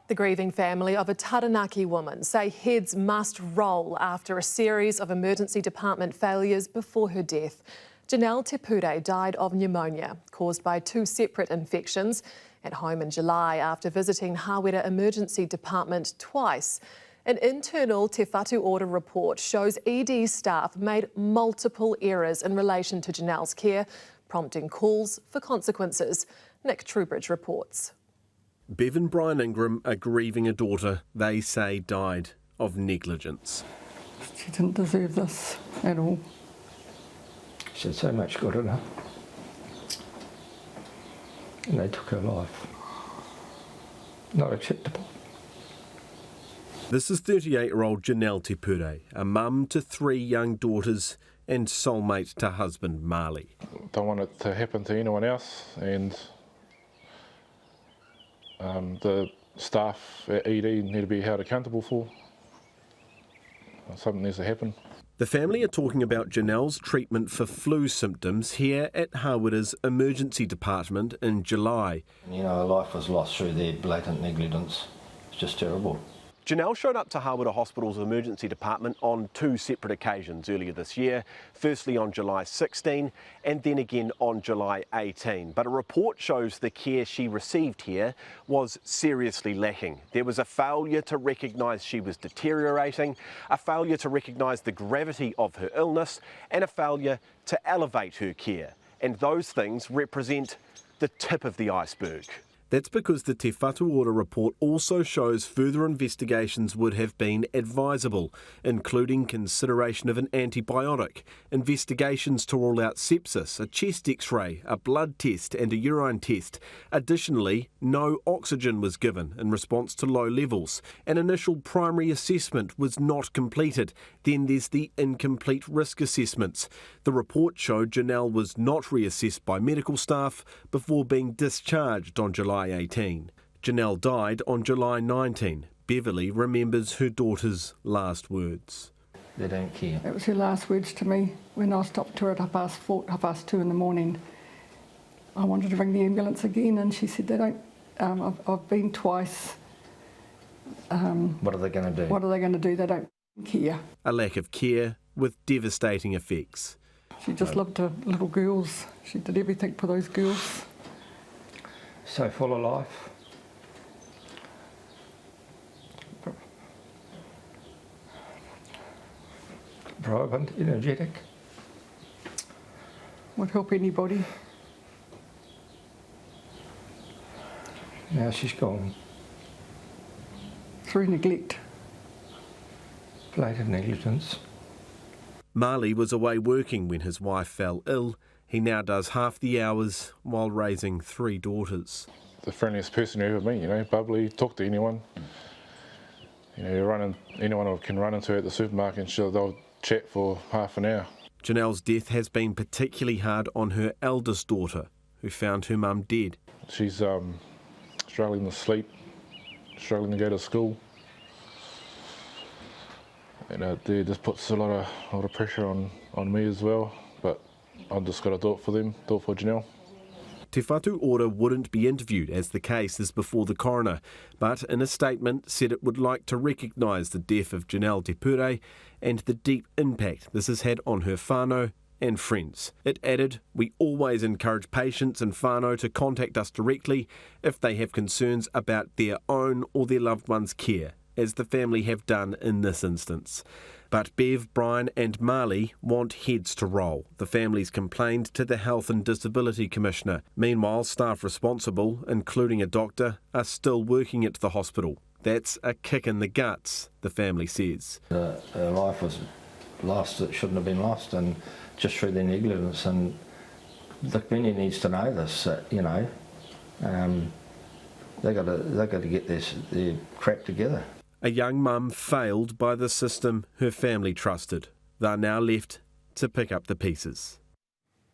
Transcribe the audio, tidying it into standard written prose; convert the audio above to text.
The grieving family of a Taranaki woman say heads must roll after a series of emergency department failures before her death. Janelle Tepure died of pneumonia caused by two separate infections at home in July after visiting Hawera Emergency Department twice. An internal Te Whatu Order report shows ED staff made multiple errors in relation to Janelle's care, prompting calls for consequences. Nick Trubridge reports. Bev and Brian Ingram are grieving a daughter they say died of negligence. She didn't deserve this at all. She had so much good in her. And they took her life. Not acceptable. This is 38-year-old Janelle Tepure, a mum to three young daughters and soulmate to husband Marley. Don't want it to happen to anyone else, and the staff at ED need to be held accountable for. Something needs to happen. The family are talking about Janelle's treatment for flu symptoms here at Hawera's emergency department in July. You know, her life was lost through their blatant negligence. It's just terrible. Janelle showed up to Hawera Hospital's emergency department on two separate occasions earlier this year, firstly on July 16 and then again on July 18. But a report shows the care she received here was seriously lacking. There was a failure to recognise she was deteriorating, a failure to recognise the gravity of her illness, and a failure to elevate her care. And those things represent the tip of the iceberg. That's because the Te Whatu Order report also shows further investigations would have been advisable, including consideration of an antibiotic, investigations to rule out sepsis, a chest x-ray, a blood test and a urine test. Additionally, no oxygen was given in response to low levels. An initial primary assessment was not completed. Then there's the incomplete risk assessments. The report showed Janelle was not reassessed by medical staff before being discharged on July 18. Janelle died on July 19. Beverly remembers her daughter's last words. They don't care. That was her last words to me when I stopped her at 2:30 in the morning. I wanted to ring the ambulance again and she said, they don't, I've been twice. What are they going to do? What are they going to do? They don't care. A lack of care with devastating effects. She just loved her little girls. She did everything for those girls. So full of life. Vibrant, energetic. Would help anybody. Now she's gone. Through neglect. Blatant negligence. Marley was away working when his wife fell ill. He now does half the hours while raising three daughters. The friendliest person you ever meet, you know, bubbly, talk to anyone. You know, anyone can run into at the supermarket and they'll chat for half an hour. Janelle's death has been particularly hard on her eldest daughter, who found her mum dead. She's struggling to sleep, struggling to go to school. And it just puts a lot of pressure on me as well. But I've just got to do it for them, do it for Janelle. Te Whatu Order wouldn't be interviewed as the case is before the coroner, but in a statement said it would like to recognise the death of Janelle Tepure and the deep impact this has had on her whānau and friends. It added, "We always encourage patients and whānau to contact us directly if they have concerns about their own or their loved one's care, as the family have done in this instance." But Bev, Brian and Marley want heads to roll. The families complained to the Health and Disability Commissioner. Meanwhile, staff responsible, including a doctor, are still working at the hospital. That's a kick in the guts, the family says. Her life was lost, it shouldn't have been lost, and just through their negligence. And the community needs to know this, you know. They've got to get their crap together. A young mum failed by the system her family trusted. They're now left to pick up the pieces.